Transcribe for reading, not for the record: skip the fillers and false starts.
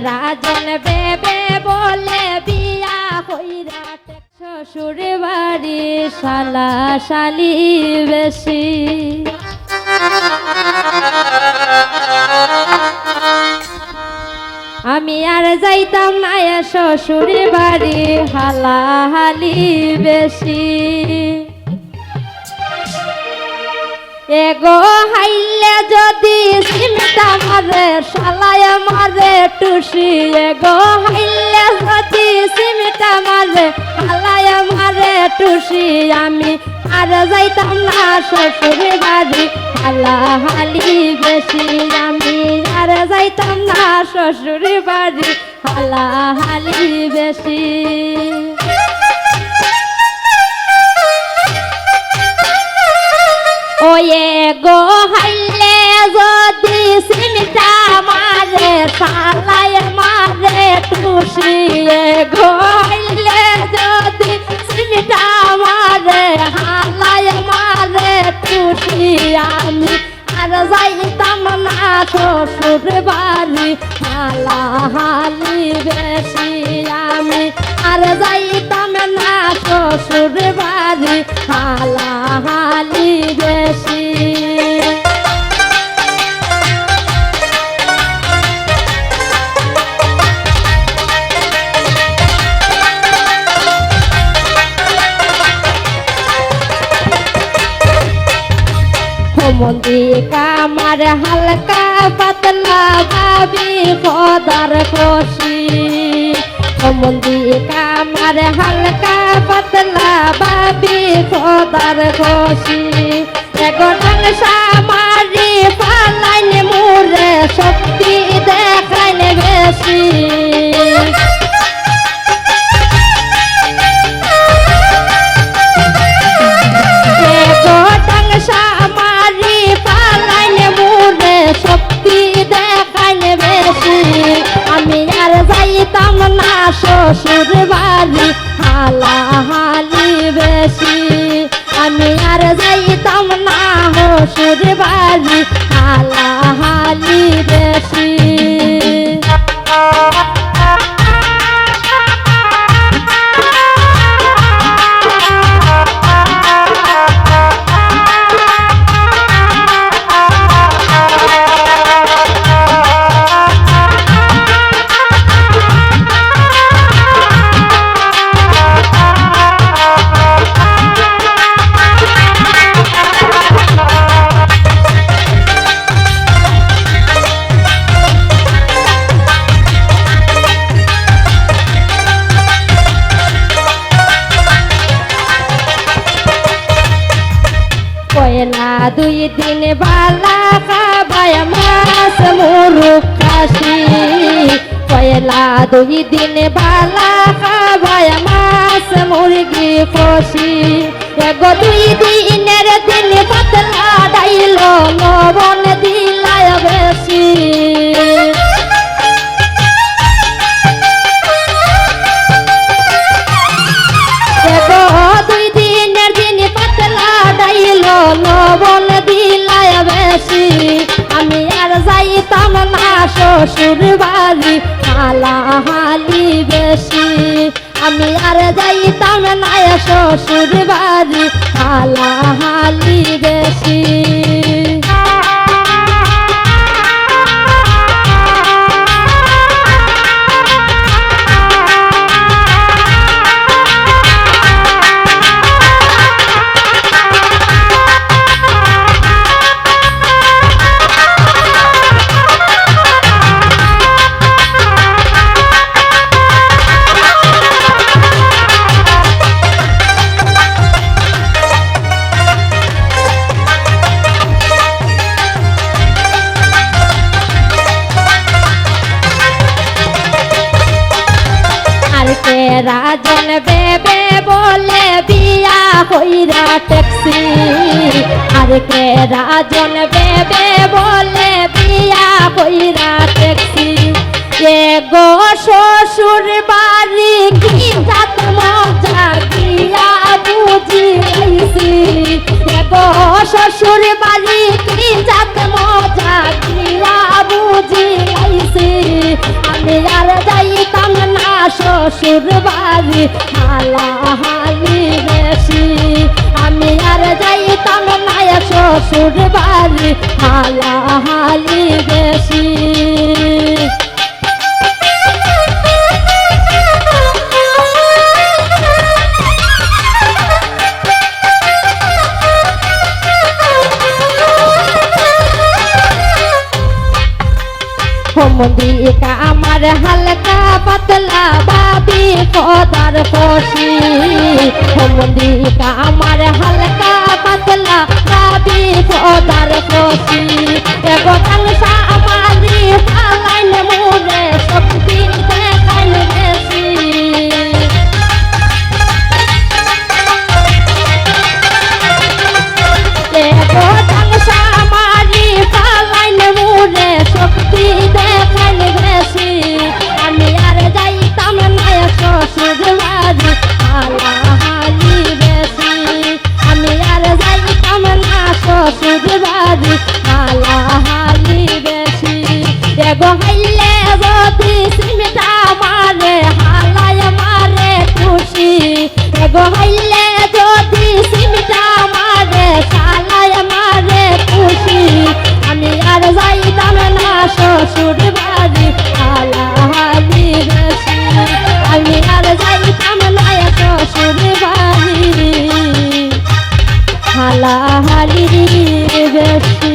রাজন বেবে বলে বিয়া কইরা শ্বশুর বাড়ি শালা শালি বেশি। আমি আর যাইতাম না শ্বশুর বাড়ি হালাহালি বেশি। এগো হাইলে যদি সিমটা মারে শালায় মারে টুসি। এগো হাইলে যদি সিমটা মারে শালায় মারে টুসি। আমি আর যাইতাম না শ্বশুর বাড়ি হালাহালি বেশি। আমি আর যাইতাম না শ্বশুর বাড়ি হালাহালি বেশি। ওয়ে গো হাইলে যদি সিমটা মারে শালায় মারে টুসি। গো হাইলে যদি সিমটা মারে হালায় মারে টুসি। আমি আর যাইতাম না শ্বশুর বাড়ি হালাহালি বেশি। আমি আর যাইতাম না শ্বশুর বাড়ি হালাহালি বেশি। মন্দি কামার হালকা পাতলা ভাবি খোদার খুশি। মন্দি কামার হালকা পাতলা ভাবি খোদার খুশি। এগো ঢংসা মারি পালাইন মুরে শক্তি দেখাইন বেশি। আমি আর যাইতাম না শ্বশুর বাড়ি হালাহালি বেশি। আমি আর যাইতাম না শ্বশুর বাড়ি হালাহালি বেশি। পয়লা 2 দিন বালা খাবায় মাছ মুরুখ খাসি। পয়লা 2 দিন বালা খাবায় মাছ মুরগি খসি। এগো 2 দিনের দিন পাতলা ডাইল লবণ দিলায় বেশি। এগো 2 দিনের দিন পাতলা ডাইল লবণ দিলায় বেশি। আমি আর যাইতাম না শ্বশুর বাড়ি হালাহালি বেশি। আমি আর যাইতাম না শ্বশুর বাড়ি হালাহালি বেশি। রাজন বেবে বলে বিয়া কইরা ট্যাক্সি। আর কে রাজন বেবে বলে বিয়া কইরা ট্যাক্সি। এগো শ্বশুর বাড়ি কি জাত মজা দিয়া বুঝি আইছি। এগো শ্বশুর বাড়ি কি জাত মজা দিয়া বুঝি আইছি। আমি হালাহালি বেশি। মন্দিকা আমার হালকা পাতলা বাবি খোদার খুশি। মন্দিকা আমার হালকা পাতলা বাবি খোদার খুশি। এগো কাংসা আমারি পালাইন মুরে শক্তি দেখাইন বেশি। এগো কাংসা আমারি পালাইন মুরে শক্তি দেখাইন বেশি। আমি আর যাইতাম না শ্বশুর বাড়ি হালাহালি বেশি। আমি আর যাইতাম না শ্বশুর বাড়ি হালাহালি বেশি। এগো হাইলে যদি সিমটা মারে হালায় মারে খুশি। এগো হাইলে যদি সিমটা মারে হালায় মারে খুশি। আমি আর যাইতাম না শ্বশুর বাড়ি হালাহালি বেশি। আমি আর যাইতাম না শ্বশুর বাড়ি হালাহালি বেশি।